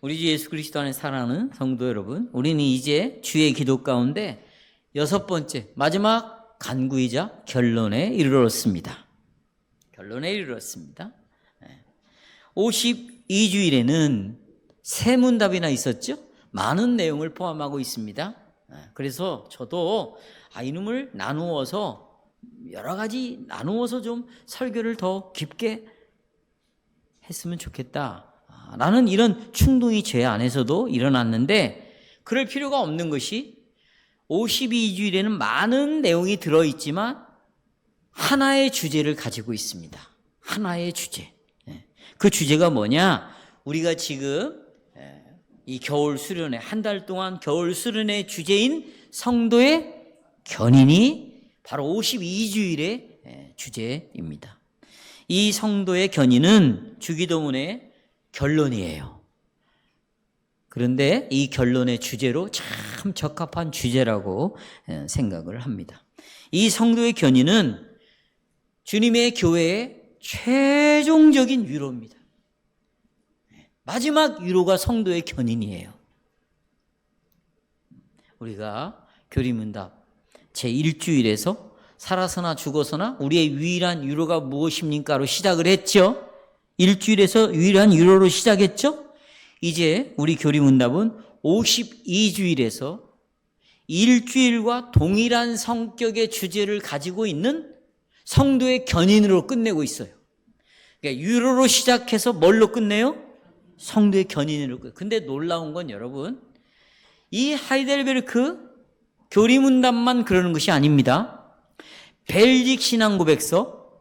우리 주 예수 그리스도 안에 사랑하는 성도 여러분, 우리는 이제 주의 기도 가운데 6번째 마지막 간구이자 결론에 이르렀습니다. 52주일에는 세 문답이나 있었죠. 많은 내용을 포함하고 있습니다. 그래서 저도 이놈을 나누어서 여러 가지 나누어서 좀 설교를 더 깊게 했으면 좋겠다 라는 이런 충동이 제 안에서도 일어났는데, 그럴 필요가 없는 것이 52주일에는 많은 내용이 들어있지만 하나의 주제를 가지고 있습니다. 하나의 주제. 그 주제가 뭐냐? 우리가 지금 이 겨울 수련회, 한 달 동안 겨울 수련회 주제인 성도의 견인이 바로 52주일의 주제입니다. 이 성도의 견인은 주기도문의 결론이에요. 그런데 이 결론의 주제로 참 적합한 주제라고 생각을 합니다. 이 성도의 견인은 주님의 교회의 최종적인 위로입니다. 마지막 위로가 성도의 견인이에요. 우리가 교리문답 제1주일에서 살아서나 죽어서나 우리의 유일한 위로가 무엇입니까로 시작을 했죠. 일주일에서 유일한 위로로 시작했죠. 이제 우리 교리문답은 52주일에서 일주일과 동일한 성격의 주제를 가지고 있는 성도의 견인으로 끝내고 있어요. 그러니까 위로로 시작해서 뭘로 끝내요? 성도의 견인으로 끝내요. 근데 놀라운 건 여러분, 이 하이델베르크 교리문답만 그러는 것이 아닙니다. 벨직 신앙고백서,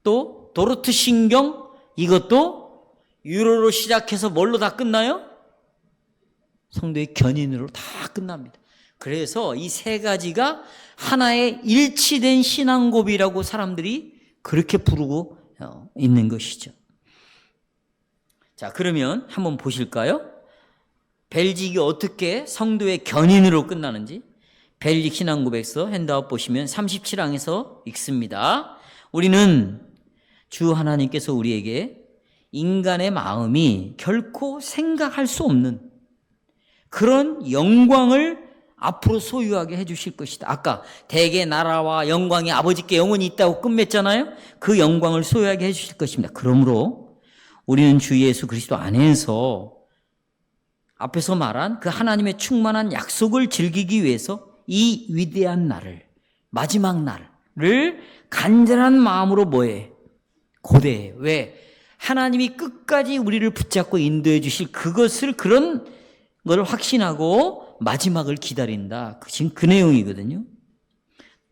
또 도르트 신경, 이것도 위로로 시작해서 뭘로 다 끝나요? 성도의 견인으로 다 끝납니다. 그래서 이 세 가지가 하나의 일치된 신앙고비라고 사람들이 그렇게 부르고 있는 것이죠. 자, 그러면 한번 보실까요? 벨직이 어떻게 성도의 견인으로 끝나는지. 벨직 신앙고백서 핸드아웃 보시면 37항에서 읽습니다. 우리는 주 하나님께서 우리에게 인간의 마음이 결코 생각할 수 없는 그런 영광을 앞으로 소유하게 해주실 것이다. 아까 대개 나라와 영광이 아버지께 영원히 있다고 끝맺잖아요. 그 영광을 소유하게 해주실 것입니다. 그러므로 우리는 주 예수 그리스도 안에서 앞에서 말한 그 하나님의 충만한 약속을 즐기기 위해서 이 위대한 날을, 마지막 날을 간절한 마음으로 뭐해? 고대해. 왜? 하나님이 끝까지 우리를 붙잡고 인도해 주실 그것을, 그런 걸 확신하고 마지막을 기다린다. 지금 그 내용이거든요.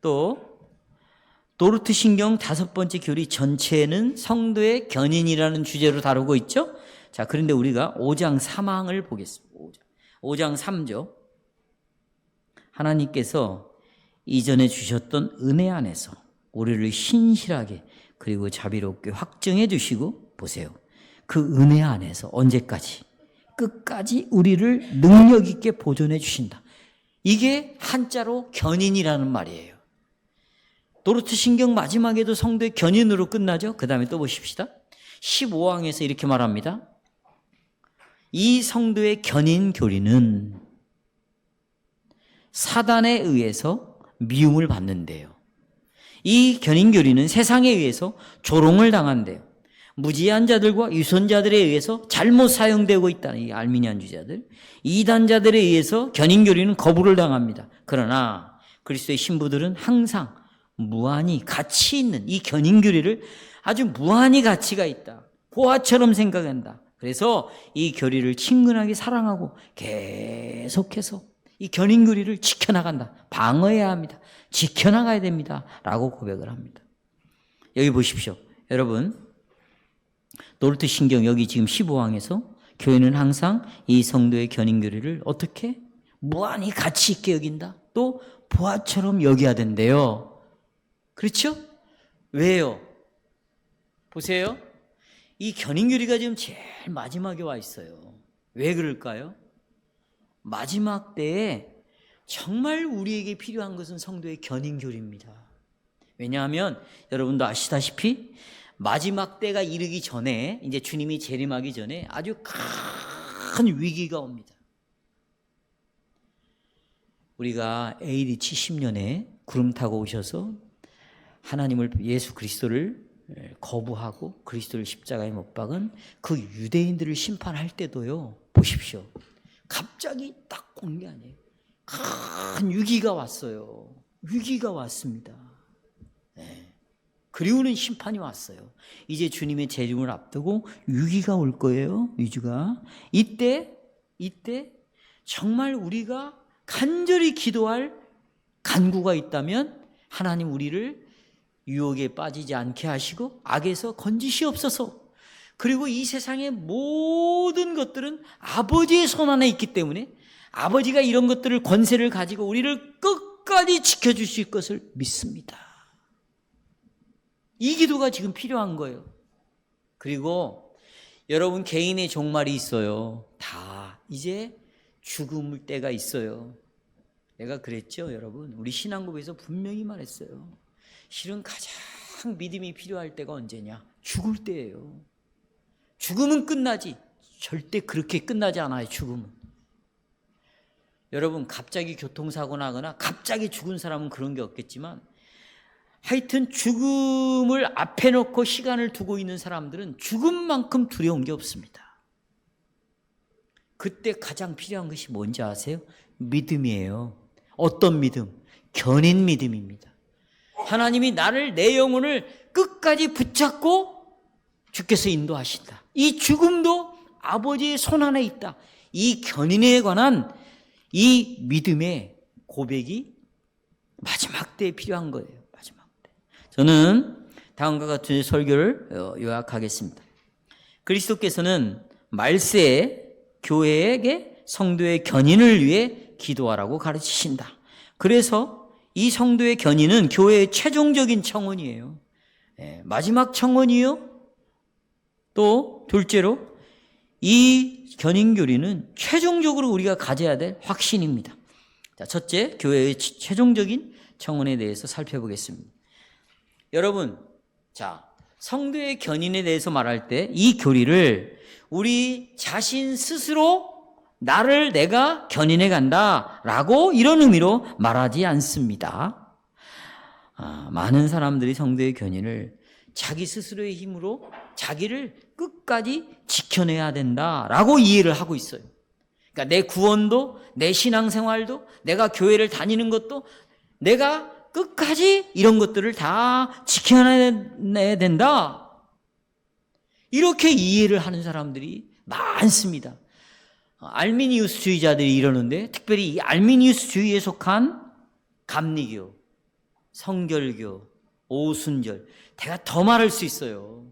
또 도르트 신경 5번째 교리 전체는 성도의 견인이라는 주제로 다루고 있죠. 자, 그런데 우리가 5장 3항을 보겠습니다. 5장 3절. 하나님께서 이전에 주셨던 은혜 안에서 우리를 신실하게 그리고 자비롭게 확증해 주시고, 보세요. 그 은혜 안에서 언제까지? 끝까지 우리를 능력 있게 보존해 주신다. 이게 한자로 견인이라는 말이에요. 도르트 신경 마지막에도 성도의 견인으로 끝나죠. 그 다음에 또 보십시다. 15항에서 이렇게 말합니다. 이 성도의 견인 교리는 사단에 의해서 미움을 받는데요. 이 견인 교리는 세상에 의해서 조롱을 당한대요. 무지한 자들과 유선자들에 의해서 잘못 사용되고 있다는 이 알미니안 주자들, 이단자들에 의해서 견인 교리는 거부를 당합니다. 그러나 그리스도의 신부들은 항상 무한히 가치 있는 이 견인 교리를 아주 무한히 가치가 있다, 보화처럼 생각한다. 그래서 이 교리를 친근하게 사랑하고 계속해서 이 견인 교리를 지켜나간다. 방어해야 합니다. 지켜나가야 됩니다. 라고 고백을 합니다. 여기 보십시오. 여러분, 도르트 신경 여기 지금 15항에서 교회는 항상 이 성도의 견인 교리를 어떻게? 무한히 가치 있게 여긴다. 또 보화처럼 여겨야 된대요. 그렇죠? 왜요? 보세요. 이 견인 교리가 지금 제일 마지막에 와 있어요. 왜 그럴까요? 마지막 때에 정말 우리에게 필요한 것은 성도의 견인 교리입니다. 왜냐하면 여러분도 아시다시피 마지막 때가 이르기 전에, 이제 주님이 재림하기 전에 아주 큰 위기가 옵니다. 우리가 AD 70년에 구름 타고 오셔서 하나님을, 예수 그리스도를 거부하고 그리스도를 십자가에 못 박은 그 유대인들을 심판할 때도요, 보십시오. 갑자기 딱 온 게 아니에요. 큰 위기가 왔어요. 위기가 왔습니다. 네. 그리고는 심판이 왔어요. 이제 주님의 재림을 앞두고 위기가 올 거예요. 위기가. 이때 정말 우리가 간절히 기도할 간구가 있다면 하나님 우리를 유혹에 빠지지 않게 하시고 악에서 건지시옵소서. 그리고 이 세상의 모든 것들은 아버지의 손 안에 있기 때문에 아버지가 이런 것들을, 권세를 가지고 우리를 끝까지 지켜주실 것을 믿습니다. 이 기도가 지금 필요한 거예요. 그리고 여러분 개인의 종말이 있어요. 다 이제 죽을 때가 있어요. 내가 그랬죠, 여러분. 우리 신앙고백에서 분명히 말했어요. 실은 가장 믿음이 필요할 때가 언제냐? 죽을 때예요. 죽음은 끝나지. 절대 그렇게 끝나지 않아요, 죽음은. 여러분, 갑자기 교통사고 나거나 갑자기 죽은 사람은 그런 게 없겠지만 하여튼 죽음을 앞에 놓고 시간을 두고 있는 사람들은 죽음만큼 두려운 게 없습니다. 그때 가장 필요한 것이 뭔지 아세요? 믿음이에요. 어떤 믿음? 견인 믿음입니다. 하나님이 나를, 내 영혼을 끝까지 붙잡고 주께서 인도하신다. 이 죽음도 아버지의 손 안에 있다. 이 견인에 관한 이 믿음의 고백이 마지막 때에 필요한 거예요. 마지막 때. 저는 다음과 같은 설교를 요약하겠습니다. 그리스도께서는 말세에 교회에게 성도의 견인을 위해 기도하라고 가르치신다. 그래서 이 성도의 견인은 교회의 최종적인 청원이에요. 마지막 청원이요. 또 둘째로 이 견인교리는 최종적으로 우리가 가져야 될 확신입니다. 자, 첫째, 교회의 최종적인 청원에 대해서 살펴보겠습니다. 여러분, 자, 성도의 견인에 대해서 말할 때 이 교리를 우리 자신 스스로 나를 내가 견인해 간다라고 이런 의미로 말하지 않습니다. 많은 사람들이 성도의 견인을 자기 스스로의 힘으로 자기를 끝까지 지켜내야 된다라고 이해를 하고 있어요. 그러니까 내 구원도, 내 신앙생활도, 내가 교회를 다니는 것도 내가 끝까지 이런 것들을 다 지켜내야 된다. 이렇게 이해를 하는 사람들이 많습니다. 알미니우스주의자들이 이러는데, 특별히 이 알미니우스주의에 속한 감리교, 성결교, 오순절, 내가 더 말할 수 있어요.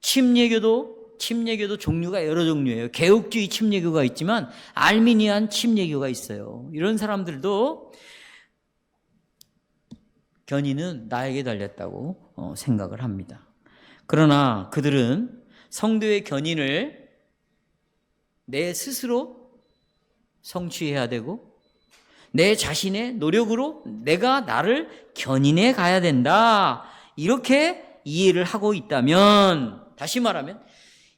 침례교도 종류가 여러 종류예요. 개혁주의 침례교가 있지만 알미니안 침례교가 있어요. 이런 사람들도 견인은 나에게 달렸다고 생각을 합니다. 그러나 그들은 성도의 견인을 내 스스로 성취해야 되고 내 자신의 노력으로 내가 나를 견인해 가야 된다. 이렇게 이해를 하고 있다면, 다시 말하면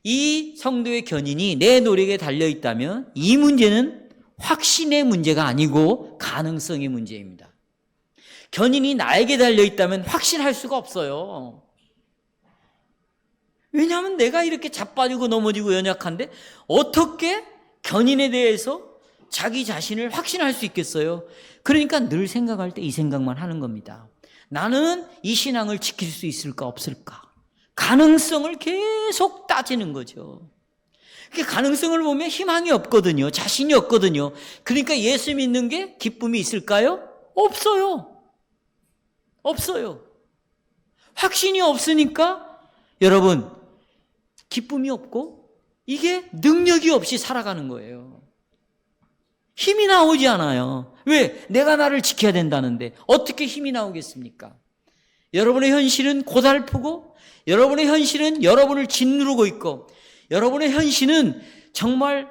이 성도의 견인이 내 노력에 달려 있다면 이 문제는 확신의 문제가 아니고 가능성의 문제입니다. 견인이 나에게 달려 있다면 확신할 수가 없어요. 왜냐하면 내가 이렇게 자빠지고 넘어지고 연약한데 어떻게 견인에 대해서 자기 자신을 확신할 수 있겠어요? 그러니까 늘 생각할 때 이 생각만 하는 겁니다. 나는 이 신앙을 지킬 수 있을까 없을까? 가능성을 계속 따지는 거죠. 그 가능성을 보면 희망이 없거든요. 자신이 없거든요. 그러니까 예수 믿는 게 기쁨이 있을까요? 없어요. 없어요. 확신이 없으니까 여러분 기쁨이 없고 이게 능력이 없이 살아가는 거예요. 힘이 나오지 않아요. 왜? 내가 나를 지켜야 된다는데 어떻게 힘이 나오겠습니까? 여러분의 현실은 고달프고 여러분의 현실은 여러분을 짓누르고 있고 여러분의 현실은 정말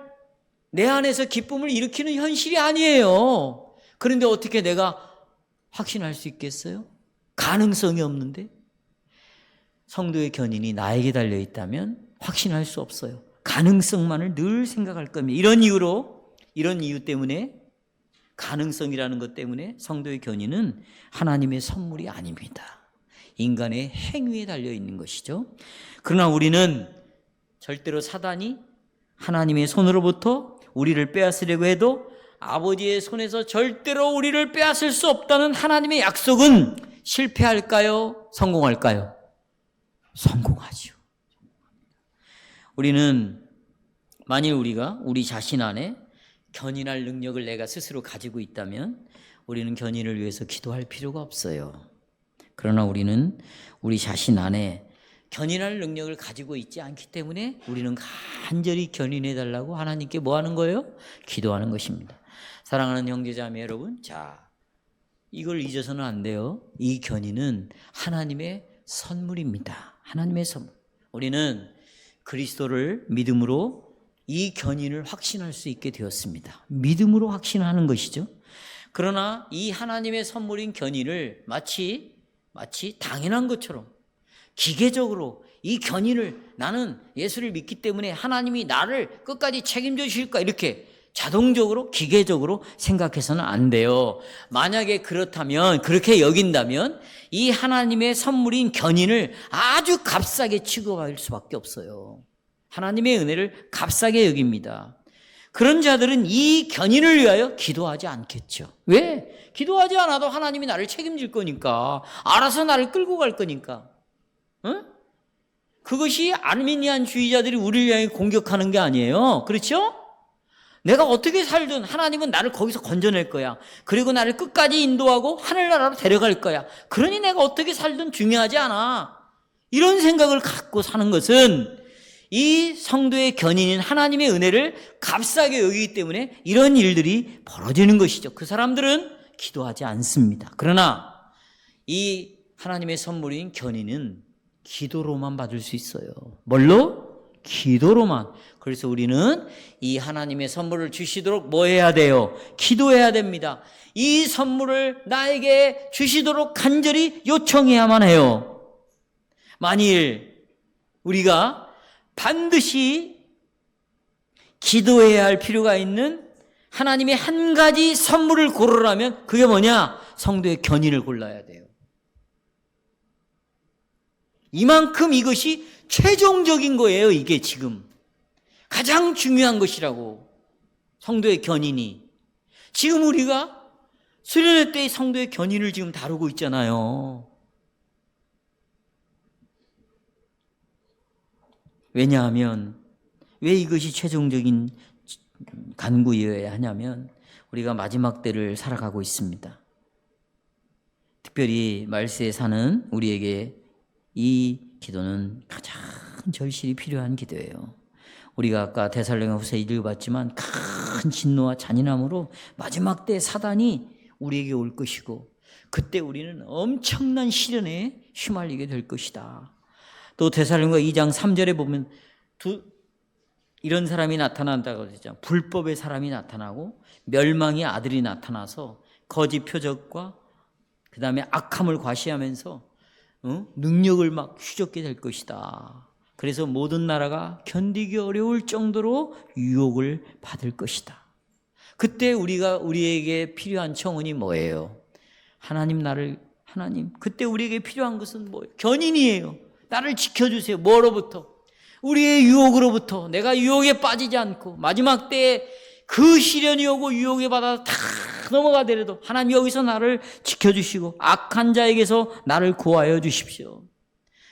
내 안에서 기쁨을 일으키는 현실이 아니에요. 그런데 어떻게 내가 확신할 수 있겠어요? 가능성이 없는데 성도의 견인이 나에게 달려있다면 확신할 수 없어요. 가능성만을 늘 생각할 겁니다. 이런 이유 때문에, 가능성이라는 것 때문에 성도의 견인은 하나님의 선물이 아닙니다. 인간의 행위에 달려 있는 것이죠. 그러나 우리는 절대로 사단이 하나님의 손으로부터 우리를 빼앗으려고 해도 아버지의 손에서 절대로 우리를 빼앗을 수 없다는 하나님의 약속은 실패할까요? 성공할까요? 성공하죠. 우리는 만일 우리가 우리 자신 안에 견인할 능력을 내가 스스로 가지고 있다면 우리는 견인을 위해서 기도할 필요가 없어요. 그러나 우리는 우리 자신 안에 견인할 능력을 가지고 있지 않기 때문에 우리는 간절히 견인해달라고 하나님께 뭐 하는 거예요? 기도하는 것입니다. 사랑하는 형제자매 여러분, 자, 이걸 잊어서는 안 돼요. 이 견인은 하나님의 선물입니다. 하나님의 선물. 우리는 그리스도를 믿음으로 이 견인을 확신할 수 있게 되었습니다. 믿음으로 확신하는 것이죠. 그러나 이 하나님의 선물인 견인을 마치 당연한 것처럼 기계적으로 이 견인을 나는 예수를 믿기 때문에 하나님이 나를 끝까지 책임져 주실까 이렇게 자동적으로 기계적으로 생각해서는 안 돼요. 만약에 그렇다면, 그렇게 여긴다면 이 하나님의 선물인 견인을 아주 값싸게 취급할 수밖에 없어요. 하나님의 은혜를 값싸게 여깁니다. 그런 자들은 이 견인을 위하여 기도하지 않겠죠. 왜? 기도하지 않아도 하나님이 나를 책임질 거니까, 알아서 나를 끌고 갈 거니까. 응? 그것이 아르미니안주의자들이 우리를 향해 공격하는 게 아니에요. 그렇죠? 내가 어떻게 살든 하나님은 나를 거기서 건져낼 거야. 그리고 나를 끝까지 인도하고 하늘나라로 데려갈 거야. 그러니 내가 어떻게 살든 중요하지 않아. 이런 생각을 갖고 사는 것은 이 성도의 견인인 하나님의 은혜를 값싸게 여기기 때문에 이런 일들이 벌어지는 것이죠. 그 사람들은 기도하지 않습니다. 그러나 이 하나님의 선물인 견인은 기도로만 받을 수 있어요. 뭘로? 기도로만. 그래서 우리는 이 하나님의 선물을 주시도록 뭐 해야 돼요? 기도해야 됩니다. 이 선물을 나에게 주시도록 간절히 요청해야만 해요. 만일 우리가 반드시 기도해야 할 필요가 있는 하나님의 한 가지 선물을 고르라면 그게 뭐냐? 성도의 견인을 골라야 돼요. 이만큼 이것이 최종적인 거예요. 이게 지금 가장 중요한 것이라고. 성도의 견인이. 지금 우리가 수련회 때의 성도의 견인을 지금 다루고 있잖아요. 왜냐하면 왜 이것이 최종적인 간구여야 하냐면 우리가 마지막 때를 살아가고 있습니다. 특별히 말세에 사는 우리에게 이 기도는 가장 절실히 필요한 기도예요. 우리가 아까 데살로니가후서 읽어봤지만 큰 진노와 잔인함으로 마지막 때 사단이 우리에게 올 것이고 그때 우리는 엄청난 시련에 휘말리게 될 것이다. 또 데살로니가 2장 3절에 보면 이런 사람이 나타난다고 그랬잖아요. 불법의 사람이 나타나고 멸망의 아들이 나타나서 거짓 표적과 그 다음에 악함을 과시하면서 능력을 막 휘젓게 될 것이다. 그래서 모든 나라가 견디기 어려울 정도로 유혹을 받을 것이다. 그때 우리에게 필요한 청혼이 뭐예요? 하나님 그때 우리에게 필요한 것은 뭐예요? 견인이에요. 나를 지켜주세요. 뭐로부터? 우리의 유혹으로부터. 내가 유혹에 빠지지 않고 마지막 때에 그 시련이 오고 유혹에 받아서 다 넘어가더라도 하나님 여기서 나를 지켜주시고 악한 자에게서 나를 구하여 주십시오.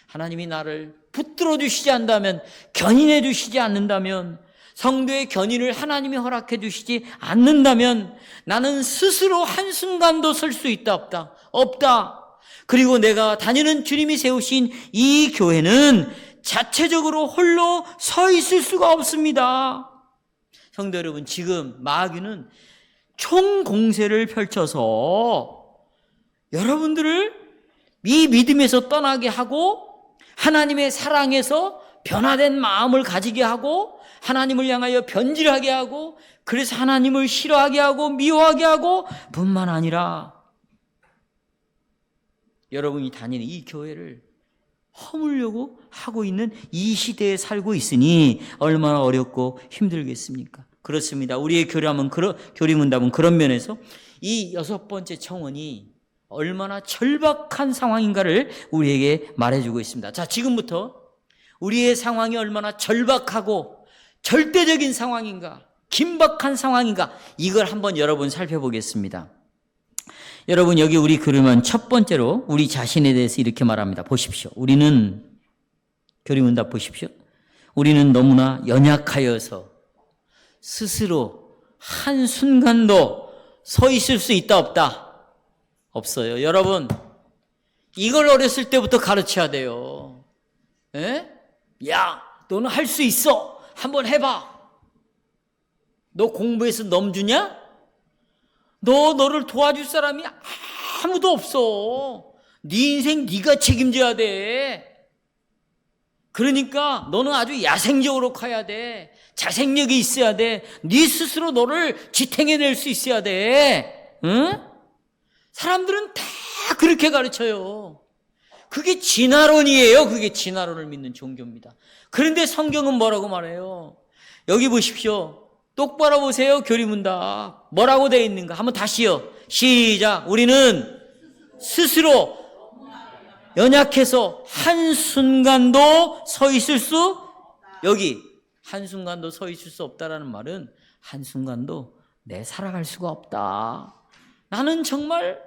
하나님이 나를 붙들어 주시지 않는다면, 견인해 주시지 않는다면, 성도의 견인을 하나님이 허락해 주시지 않는다면 나는 스스로 한순간도 설 수 있다 없다. 그리고 내가 다니는 주님이 세우신 이 교회는 자체적으로 홀로 서 있을 수가 없습니다. 성도 여러분, 지금 마귀는 총공세를 펼쳐서 여러분들을 이 믿음에서 떠나게 하고 하나님의 사랑에서 변화된 마음을 가지게 하고 하나님을 향하여 변질하게 하고 그래서 하나님을 싫어하게 하고 미워하게 하고 뿐만 아니라 여러분이 다니는 이 교회를 허물려고 하고 있는 이 시대에 살고 있으니 얼마나 어렵고 힘들겠습니까? 그렇습니다. 우리의 교리문답은 그런 면에서 이 6번째 청원이 얼마나 절박한 상황인가를 우리에게 말해주고 있습니다. 자, 지금부터 우리의 상황이 얼마나 절박하고 절대적인 상황인가, 긴박한 상황인가, 이걸 한번 여러분 살펴보겠습니다. 여러분, 여기 우리 교리문 첫 번째로 우리 자신에 대해서 이렇게 말합니다. 보십시오. 교리문답 보십시오. 우리는 너무나 연약하여서 스스로 한순간도 서 있을 수 있다 없다? 없어요. 여러분, 이걸 어렸을 때부터 가르쳐야 돼요. 에? 야, 너는 할 수 있어. 한번 해봐. 너 공부해서 넘주냐? 너를 도와줄 사람이 아무도 없어. 네 인생 네가 책임져야 돼. 그러니까 너는 아주 야생적으로 커야 돼. 자생력이 있어야 돼. 네 스스로 너를 지탱해낼 수 있어야 돼. 응? 사람들은 다 그렇게 가르쳐요. 그게 진화론이에요. 그게 진화론을 믿는 종교입니다. 그런데 성경은 뭐라고 말해요? 여기 보십시오. 똑바로 보세요. 교리문답. 뭐라고 되어 있는가? 한번 다시요. 시작. 우리는 스스로 연약해서 한순간도 서 있을 수, 여기 한순간도 서 있을 수 없다라는 말은 한순간도 내 살아갈 수가 없다. 나는 정말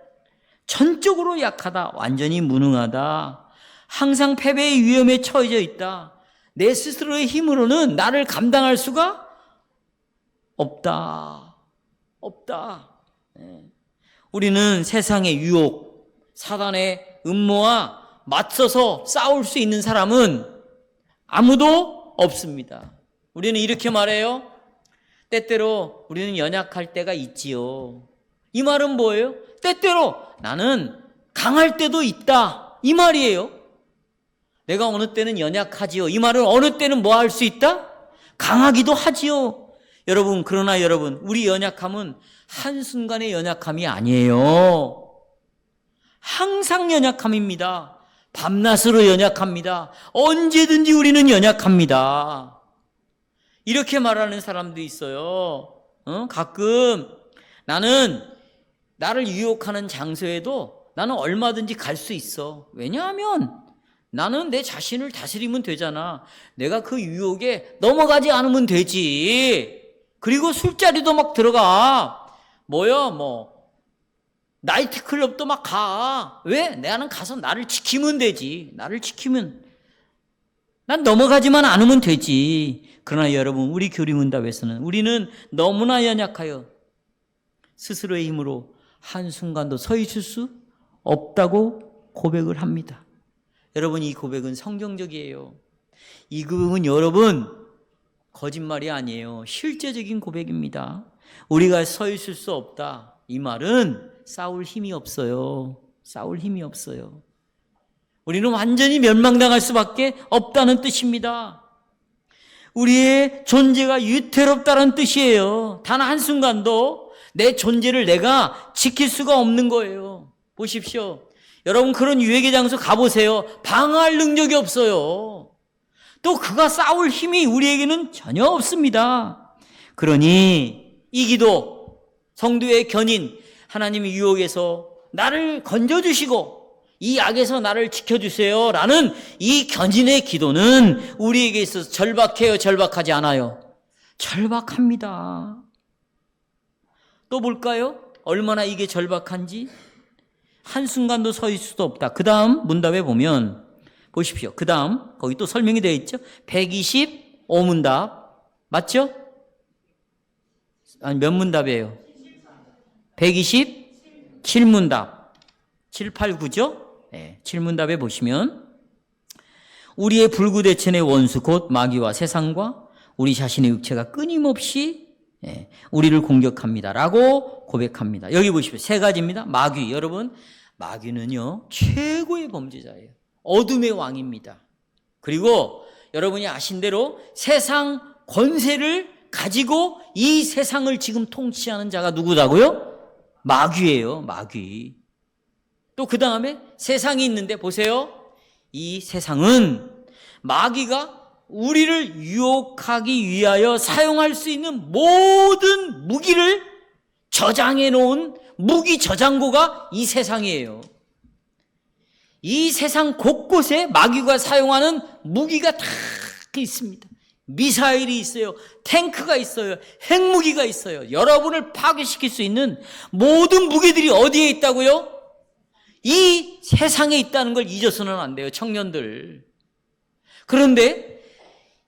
전적으로 약하다. 완전히 무능하다. 항상 패배의 위험에 처해져 있다. 내 스스로의 힘으로는 나를 감당할 수가 없다. 우리는 세상의 유혹, 사단의 음모와 맞서서 싸울 수 있는 사람은 아무도 없습니다. 우리는 이렇게 말해요. 때때로 우리는 연약할 때가 있지요. 이 말은 뭐예요? 때때로 나는 강할 때도 있다. 이 말이에요. 내가 어느 때는 연약하지요. 이 말은 어느 때는 뭐 할 수 있다? 강하기도 하지요. 그러나 여러분, 우리 연약함은 한순간의 연약함이 아니에요. 항상 연약함입니다. 밤낮으로 연약합니다. 언제든지 우리는 연약합니다. 이렇게 말하는 사람도 있어요. 가끔 나는 나를 유혹하는 장소에도 나는 얼마든지 갈 수 있어. 왜냐하면 나는 내 자신을 다스리면 되잖아. 내가 그 유혹에 넘어가지 않으면 되지. 그리고 술자리도 막 들어가. 나이트클럽도 막 가. 왜? 나는 가서 나를 지키면 되지. 나를 지키면. 난 넘어가지만 않으면 되지. 그러나 여러분, 우리 교리문답에서는 우리는 너무나 연약하여 스스로의 힘으로 한순간도 서 있을 수 없다고 고백을 합니다. 여러분, 이 고백은 성경적이에요. 이 고백은 여러분, 거짓말이 아니에요. 실제적인 고백입니다. 우리가 서 있을 수 없다. 이 말은 싸울 힘이 없어요. 우리는 완전히 멸망당할 수밖에 없다는 뜻입니다. 우리의 존재가 유태롭다는 뜻이에요. 단 한순간도 내 존재를 내가 지킬 수가 없는 거예요. 보십시오. 여러분, 그런 유혹의 장소 가보세요. 방어할 능력이 없어요. 또 그가 싸울 힘이 우리에게는 전혀 없습니다. 그러니 이 기도, 성도의 견인, 하나님의 유혹에서 나를 건져주시고 이 악에서 나를 지켜주세요 라는 이 견인의 기도는 우리에게 있어서 절박해요, 절박하지 않아요? 절박합니다. 또 볼까요? 얼마나 이게 절박한지. 한순간도 서 있을 수도 없다. 그 다음 문답에 보면 보십시오. 그 다음 거기 또 설명이 되어 있죠. 125문답 맞죠? 아니, 몇 문답이에요? 127문답 7, 8, 9죠? 네, 7문답에 보시면 우리의 불구대천의 원수 곧 마귀와 세상과 우리 자신의 육체가 끊임없이 우리를 공격합니다 라고 고백합니다. 여기 보십시오. 세 가지입니다. 마귀, 여러분, 마귀는요 최고의 범죄자예요. 어둠의 왕입니다. 그리고 여러분이 아신 대로 세상 권세를 가지고 이 세상을 지금 통치하는 자가 누구다고요? 마귀예요. 마귀. 또 그 다음에 세상이 있는데 보세요. 이 세상은 마귀가 우리를 유혹하기 위하여 사용할 수 있는 모든 무기를 저장해 놓은 무기 저장고가 이 세상이에요. 이 세상 곳곳에 마귀가 사용하는 무기가 다 있습니다. 미사일이 있어요. 탱크가 있어요. 핵무기가 있어요. 여러분을 파괴시킬 수 있는 모든 무기들이 어디에 있다고요? 이 세상에 있다는 걸 잊어서는 안 돼요, 청년들. 그런데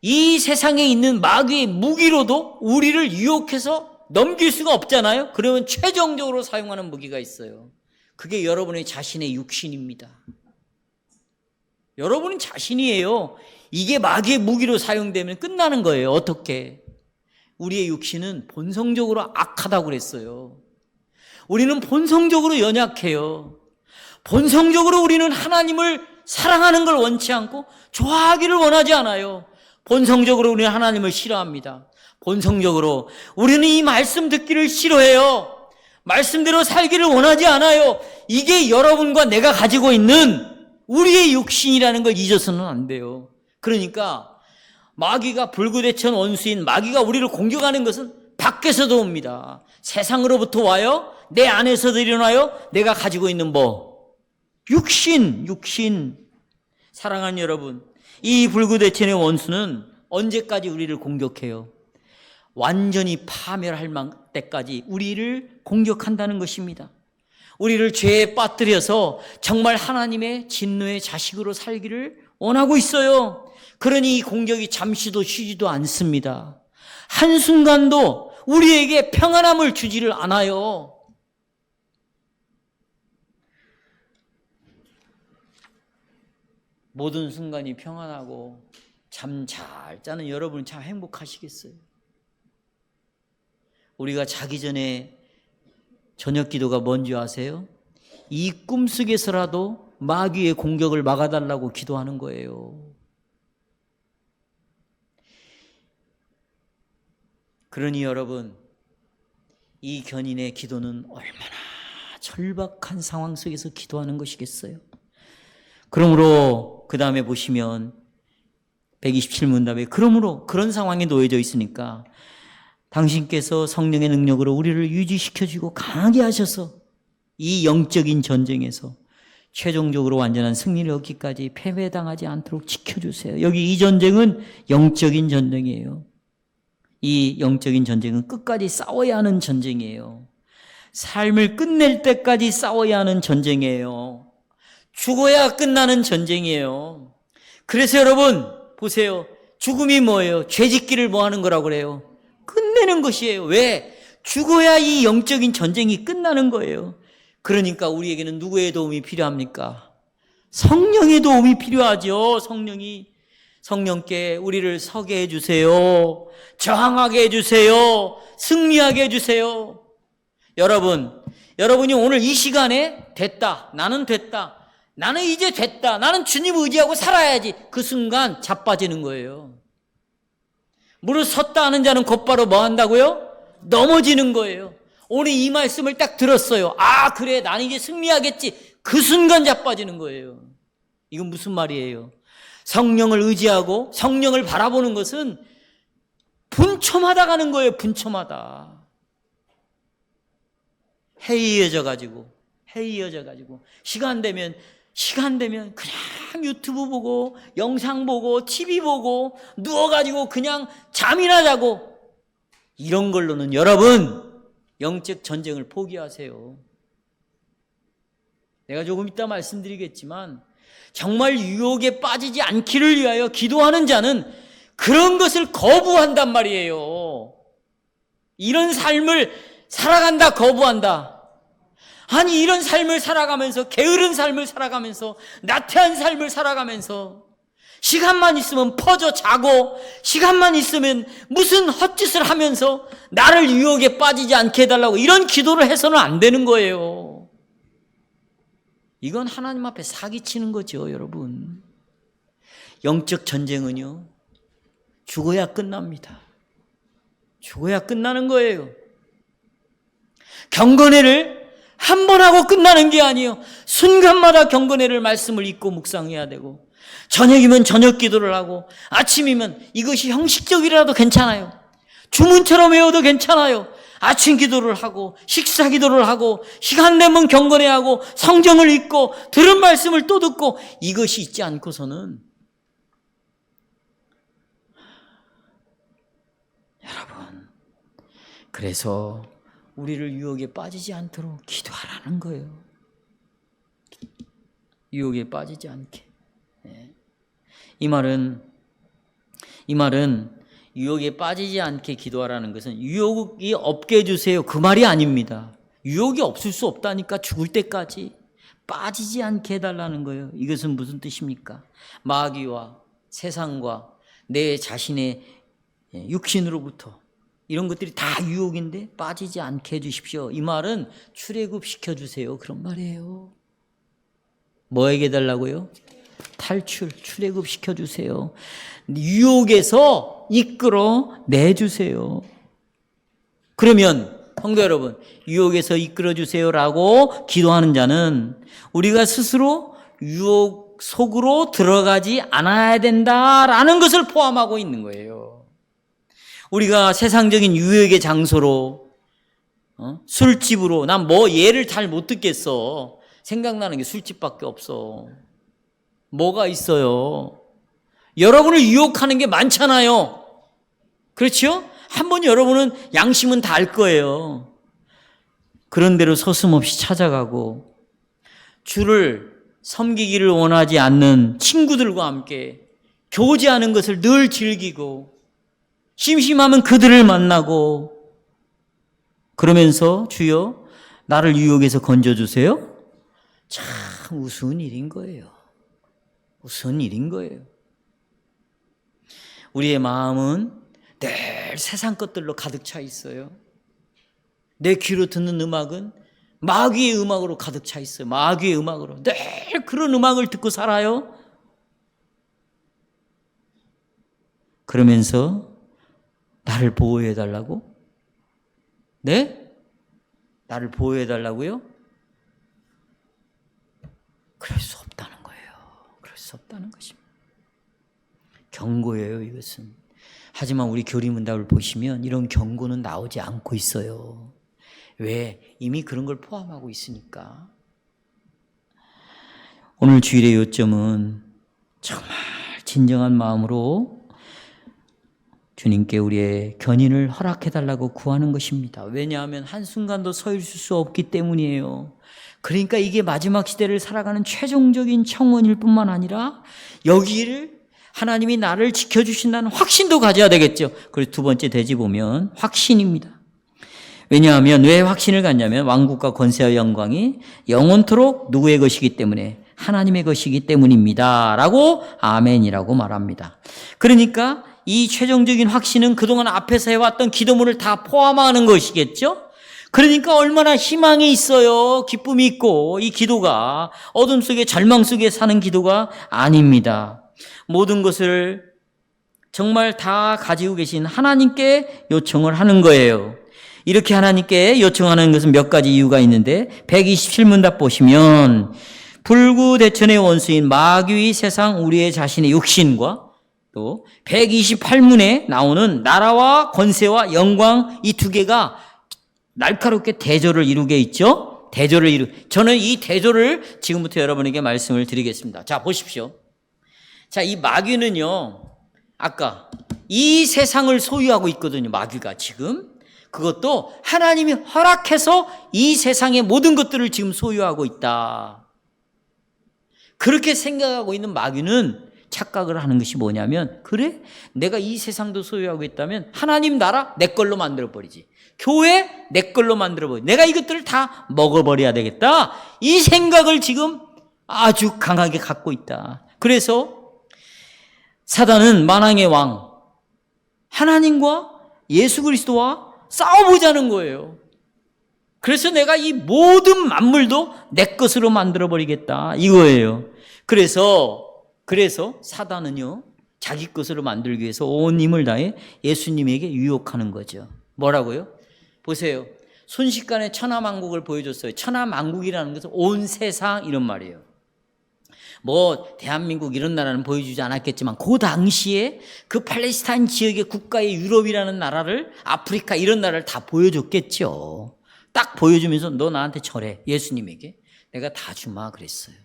이 세상에 있는 마귀의 무기로도 우리를 유혹해서 넘길 수가 없잖아요. 그러면 최종적으로 사용하는 무기가 있어요. 그게 여러분의 자신의 육신입니다. 여러분은 자신이에요. 이게 마귀의 무기로 사용되면 끝나는 거예요. 어떻게? 우리의 육신은 본성적으로 악하다고 그랬어요. 우리는 본성적으로 연약해요. 본성적으로 우리는 하나님을 사랑하는 걸 원치 않고 좋아하기를 원하지 않아요. 본성적으로 우리는 하나님을 싫어합니다. 본성적으로 우리는 이 말씀 듣기를 싫어해요. 말씀대로 살기를 원하지 않아요. 이게 여러분과 내가 가지고 있는 우리의 육신이라는 걸 잊어서는 안 돼요. 그러니까 마귀가 불구대천 원수인 마귀가 우리를 공격하는 것은 밖에서도 옵니다. 세상으로부터 와요. 내 안에서도 일어나요. 내가 가지고 있는 육신. 사랑하는 여러분, 이 불구대천의 원수는 언제까지 우리를 공격해요? 완전히 파멸할 때까지 우리를 공격한다는 것입니다. 우리를 죄에 빠뜨려서 정말 하나님의 진노의 자식으로 살기를 원하고 있어요. 그러니 이 공격이 잠시도 쉬지도 않습니다. 한순간도 우리에게 평안함을 주지를 않아요. 모든 순간이 평안하고 잠 잘 자는 여러분은 참 행복하시겠어요. 우리가 자기 전에 저녁 기도가 뭔지 아세요? 이 꿈속에서라도 마귀의 공격을 막아달라고 기도하는 거예요. 그러니 여러분, 이 견인의 기도는 얼마나 절박한 상황 속에서 기도하는 것이겠어요. 그러므로 그 다음에 보시면 127문답에 그러므로 그런 상황에 놓여져 있으니까 당신께서 성령의 능력으로 우리를 유지시켜주고 강하게 하셔서 이 영적인 전쟁에서 최종적으로 완전한 승리를 얻기까지 패배당하지 않도록 지켜주세요. 여기 이 전쟁은 영적인 전쟁이에요. 이 영적인 전쟁은 끝까지 싸워야 하는 전쟁이에요. 삶을 끝낼 때까지 싸워야 하는 전쟁이에요. 죽어야 끝나는 전쟁이에요. 그래서 여러분 보세요. 죽음이 뭐예요? 죄짓기를 뭐 하는 거라고 그래요? 끝내는 것이에요. 왜? 죽어야 이 영적인 전쟁이 끝나는 거예요. 그러니까 우리에게는 누구의 도움이 필요합니까? 성령의 도움이 필요하죠. 성령께 우리를 서게 해주세요. 저항하게 해주세요. 승리하게 해주세요. 여러분이 오늘 이 시간에 됐다. 나는 됐다. 나는 이제 됐다. 나는 주님 의지하고 살아야지. 그 순간 자빠지는 거예요. 무릇 섰다 하는 자는 곧바로 뭐 한다고요? 넘어지는 거예요. 오늘 이 말씀을 딱 들었어요. 아, 그래, 나는 이제 승리하겠지. 그 순간 자빠지는 거예요. 이건 무슨 말이에요? 성령을 의지하고 성령을 바라보는 것은 분초마다 가는 거예요. 분초마다. 해이어져 가지고 시간 되면 그냥 유튜브 보고 영상 보고 TV 보고 누워가지고 그냥 잠이나 자고, 이런 걸로는 여러분 영적 전쟁을 포기하세요. 내가 조금 이따 말씀드리겠지만 정말 유혹에 빠지지 않기를 위하여 기도하는 자는 그런 것을 거부한단 말이에요. 이런 삶을 살아간다, 거부한다. 아니, 이런 삶을 살아가면서, 게으른 삶을 살아가면서, 나태한 삶을 살아가면서 시간만 있으면 퍼져 자고 시간만 있으면 무슨 헛짓을 하면서 나를 유혹에 빠지지 않게 해달라고 이런 기도를 해서는 안 되는 거예요. 이건 하나님 앞에 사기치는 거죠, 여러분. 영적 전쟁은요, 죽어야 끝납니다. 죽어야 끝나는 거예요. 경건회를 한 번 하고 끝나는 게 아니에요. 순간마다 경건회를 말씀을 읽고 묵상해야 되고, 저녁이면 저녁 기도를 하고 아침이면 이것이 형식적이라도 괜찮아요. 주문처럼 외워도 괜찮아요. 아침 기도를 하고 식사 기도를 하고 시간 되면 경건해야 하고 성경을 읽고 들은 말씀을 또 듣고 이것이 있지 않고서는 여러분, 그래서 우리를 유혹에 빠지지 않도록 기도하라는 거예요. 유혹에 빠지지 않게. 이 말은 유혹에 빠지지 않게 기도하라는 것은 유혹이 없게 해주세요, 그 말이 아닙니다. 유혹이 없을 수 없다니까. 죽을 때까지 빠지지 않게 해달라는 거예요. 이것은 무슨 뜻입니까? 마귀와 세상과 내 자신의 육신으로부터 이런 것들이 다 유혹인데 빠지지 않게 해주십시오. 이 말은 출애굽 시켜주세요, 그런 말이에요. 뭐에게 해달라고요? 출애굽 시켜주세요. 유혹에서 이끌어 내주세요. 그러면 성도 여러분, 유혹에서 이끌어 주세요라고 기도하는 자는 우리가 스스로 유혹 속으로 들어가지 않아야 된다라는 것을 포함하고 있는 거예요. 우리가 세상적인 유혹의 장소로 술집으로, 난 뭐 예를 잘 못 듣겠어. 생각나는 게 술집밖에 없어. 뭐가 있어요? 여러분을 유혹하는 게 많잖아요. 그렇죠? 한번 여러분은 양심은 다 알 거예요. 그런 대로 서슴없이 찾아가고 주를 섬기기를 원하지 않는 친구들과 함께 교제하는 것을 늘 즐기고 심심하면 그들을 만나고 그러면서 주여 나를 유혹에서 건져주세요. 참 우스운 일인 거예요. 우스운 일인 거예요. 우리의 마음은 늘 세상 것들로 가득 차 있어요. 내 귀로 듣는 음악은 마귀의 음악으로 가득 차 있어요. 마귀의 음악으로. 늘 그런 음악을 듣고 살아요. 그러면서 나를 보호해달라고? 네? 나를 보호해달라고요? 그럴 수 없다는 거예요. 그럴 수 없다는 것입니다. 경고예요, 이것은. 하지만 우리 교리문답을 보시면 이런 경고는 나오지 않고 있어요. 왜? 이미 그런 걸 포함하고 있으니까. 오늘 주일의 요점은 정말 진정한 마음으로 주님께 우리의 견인을 허락해달라고 구하는 것입니다. 왜냐하면 한순간도 서 있을 수 없기 때문이에요. 그러니까 이게 마지막 시대를 살아가는 최종적인 청원일 뿐만 아니라 여기를 하나님이 나를 지켜주신다는 확신도 가져야 되겠죠. 그리고 두 번째 대지 보면 확신입니다. 왜냐하면 왜 확신을 갖냐면 왕국과 권세와 영광이 영원토록 누구의 것이기 때문에 하나님의 것이기 때문입니다. 라고 아멘이라고 말합니다. 그러니까 이 최종적인 확신은 그동안 앞에서 해왔던 기도문을 다 포함하는 것이겠죠. 그러니까 얼마나 희망이 있어요. 기쁨이 있고 이 기도가 어둠 속에 절망 속에 사는 기도가 아닙니다. 모든 것을 정말 다 가지고 계신 하나님께 요청을 하는 거예요. 이렇게 하나님께 요청하는 것은 몇 가지 이유가 있는데 127문답 보시면 불구대천의 원수인 마귀의 세상 우리의 자신의 육신과 또 128문에 나오는 나라와 권세와 영광 이 두 개가 날카롭게 대조를 이루게 있죠. 저는 이 대조를 지금부터 여러분에게 말씀을 드리겠습니다. 자, 보십시오. 자, 이 마귀는요, 아까 이 세상을 소유하고 있거든요. 마귀가 지금. 그것도 하나님이 허락해서 이 세상의 모든 것들을 지금 소유하고 있다. 그렇게 생각하고 있는 마귀는 착각을 하는 것이 뭐냐면, 그래? 내가 이 세상도 소유하고 있다면 하나님 나라 내 걸로 만들어버리지. 교회 내 걸로 만들어버리지. 내가 이것들을 다 먹어버려야 되겠다. 이 생각을 지금 아주 강하게 갖고 있다. 그래서 사단은 만왕의 왕, 하나님과 예수 그리스도와 싸워보자는 거예요. 그래서 내가 이 모든 만물도 내 것으로 만들어버리겠다. 이거예요. 그래서 사단은요, 자기 것으로 만들기 위해서 온 힘을 다해 예수님에게 유혹하는 거죠. 뭐라고요? 보세요. 순식간에 천하만국을 보여줬어요. 천하만국이라는 것은 온 세상 이런 말이에요. 뭐 대한민국 이런 나라는 보여주지 않았겠지만 그 당시에 그 팔레스타인 지역의 국가의 유럽이라는 나라를, 아프리카 이런 나라를 다 보여줬겠죠. 딱 보여주면서 너 나한테 절해. 예수님에게 내가 다 주마 그랬어요.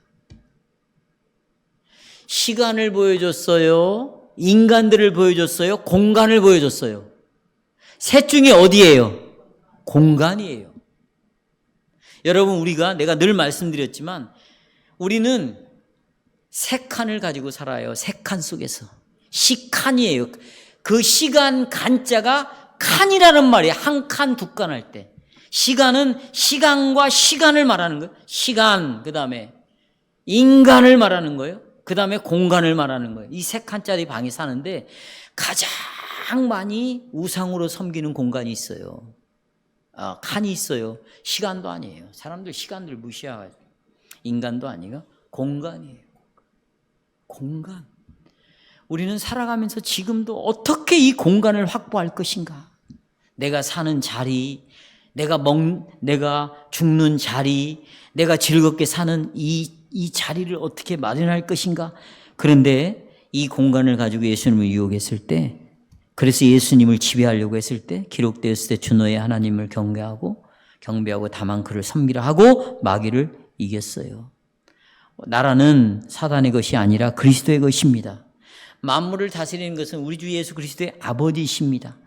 시간을 보여줬어요. 인간들을 보여줬어요. 공간을 보여줬어요. 셋 중에 어디예요? 공간이에요. 여러분, 내가 늘 말씀드렸지만 우리는 세 칸을 가지고 살아요. 세 칸 속에서. 시칸이에요. 그 시간 간자가 칸이라는 말이에요. 한 칸, 두 칸 할 때. 시간은 시간과 시간을 말하는 거예요. 시간, 그 다음에 인간을 말하는 거예요. 그 다음에 공간을 말하는 거예요. 이 세 칸짜리 방에 사는데 가장 많이 우상으로 섬기는 공간이 있어요. 칸이 있어요. 시간도 아니에요. 사람들 시간들 무시하고. 인간도 아니고 공간이에요. 공간. 우리는 살아가면서 지금도 어떻게 이 공간을 확보할 것인가? 내가 사는 자리, 내가 죽는 자리, 내가 즐겁게 사는 이 자리를 어떻게 마련할 것인가? 그런데 이 공간을 가지고 예수님을 유혹했을 때, 그래서 예수님을 지배하려고 했을 때, 기록되었을 때 주 너의 하나님을 경배하고 다만 그를 섬기라 하고 마귀를 이겼어요. 나라는 사단의 것이 아니라 그리스도의 것입니다. 만물을 다스리는 것은 우리 주 예수 그리스도의 아버지이십니다.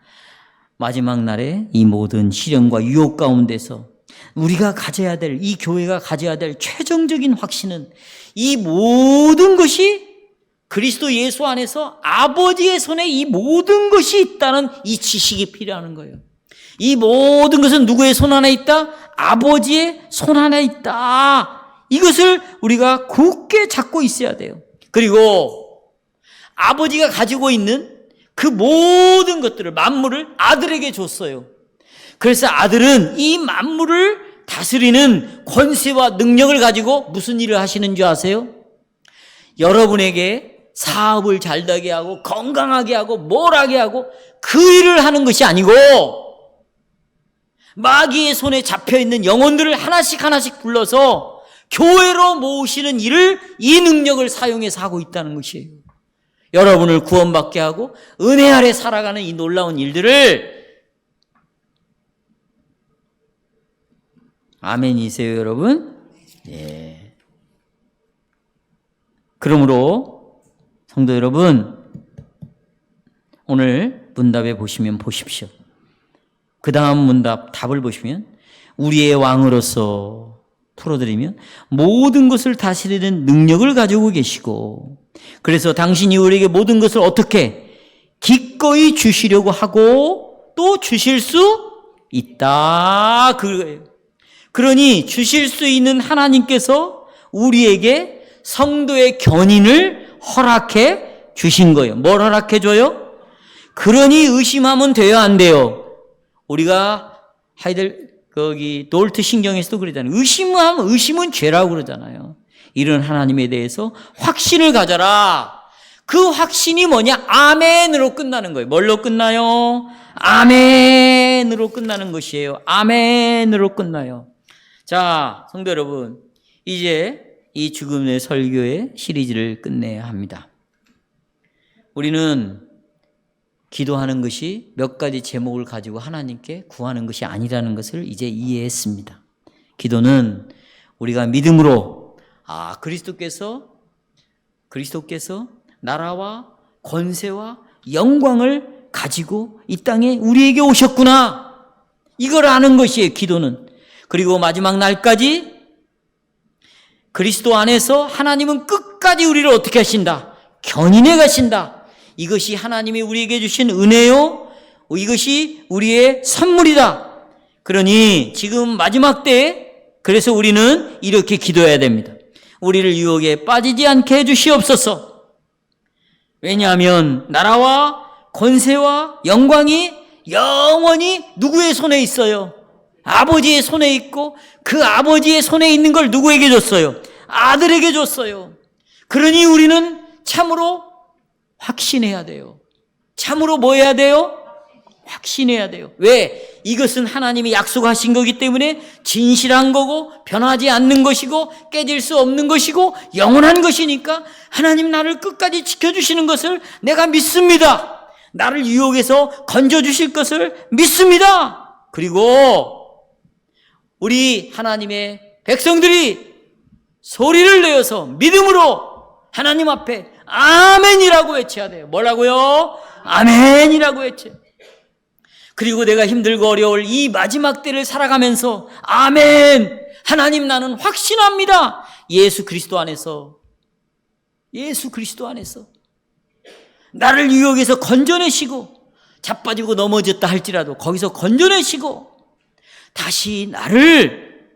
마지막 날에 이 모든 시련과 유혹 가운데서 우리가 가져야 될, 이 교회가 가져야 될 최종적인 확신은 이 모든 것이 그리스도 예수 안에서 아버지의 손에 이 모든 것이 있다는 이 지식이 필요한 거예요. 이 모든 것은 누구의 손 안에 있다? 아버지의 손 안에 있다. 이것을 우리가 굳게 잡고 있어야 돼요. 그리고 아버지가 가지고 있는 그 모든 것들을, 만물을 아들에게 줬어요. 그래서 아들은 이 만물을 다스리는 권세와 능력을 가지고 무슨 일을 하시는 줄 아세요? 여러분에게 사업을 잘 되게 하고 건강하게 하고 뭘 하게 하고 그 일을 하는 것이 아니고 마귀의 손에 잡혀있는 영혼들을 하나씩 불러서 교회로 모으시는 일을 이 능력을 사용해서 하고 있다는 것이에요. 여러분을 구원받게 하고 은혜 아래 살아가는 이 놀라운 일들을, 아멘이세요 여러분? 예. 그러므로 성도 여러분, 오늘 문답에 보십시오. 그 다음 문답, 답을 보시면 우리의 왕으로서 풀어드리면 모든 것을 다스리는 능력을 가지고 계시고, 그래서 당신이 우리에게 모든 것을 어떻게 기꺼이 주시려고 하고 또 주실 수 있다. 그러니 주실 수 있는 하나님께서 우리에게 성도의 견인을 허락해 주신 거예요. 뭘 허락해 줘요? 그러니 의심하면 돼요, 안 돼요? 우리가 놀트 신경에서도 그러잖아요. 의심은 죄라고 그러잖아요. 이런 하나님에 대해서 확신을 가져라. 그 확신이 뭐냐? 아멘으로 끝나는 거예요. 뭘로 끝나요? 아멘으로 끝나는 것이에요. 아멘으로 끝나요. 자, 성도 여러분, 이제 이 죽음의 설교의 시리즈를 끝내야 합니다. 우리는 기도하는 것이 몇 가지 제목을 가지고 하나님께 구하는 것이 아니라는 것을 이제 이해했습니다. 기도는 우리가 믿음으로, 그리스도께서 나라와 권세와 영광을 가지고 이 땅에 우리에게 오셨구나. 이걸 아는 것이에요, 기도는. 그리고 마지막 날까지 그리스도 안에서 하나님은 끝까지 우리를 어떻게 하신다? 견인해 가신다. 이것이 하나님이 우리에게 주신 은혜요, 이것이 우리의 선물이다. 그러니 지금 마지막 때에 그래서 우리는 이렇게 기도해야 됩니다. 우리를 유혹에 빠지지 않게 해주시옵소서. 왜냐하면 나라와 권세와 영광이 영원히 누구의 손에 있어요? 아버지의 손에 있고, 그 아버지의 손에 있는 걸 누구에게 줬어요? 아들에게 줬어요. 그러니 우리는 참으로 확신해야 돼요. 참으로 뭐 해야 돼요? 확신해야 돼요. 왜? 이것은 하나님이 약속하신 거기 때문에 진실한 거고 변하지 않는 것이고 깨질 수 없는 것이고 영원한 것이니까 하나님 나를 끝까지 지켜주시는 것을 내가 믿습니다. 나를 유혹에서 건져주실 것을 믿습니다. 그리고 우리 하나님의 백성들이 소리를 내어서 믿음으로 하나님 앞에 아멘이라고 외쳐야 돼요. 뭐라고요? 아멘이라고 외쳐요. 그리고 내가 힘들고 어려울 이 마지막 때를 살아가면서 아멘! 하나님 나는 확신합니다. 예수 그리스도 안에서 나를 유혹에서 건져내시고 자빠지고 넘어졌다 할지라도 거기서 건져내시고 다시 나를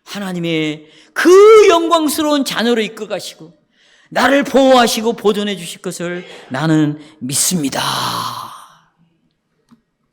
하나님의 그 영광스러운 자녀로 이끌어 가시고 나를 보호하시고 보존해 주실 것을 나는 믿습니다.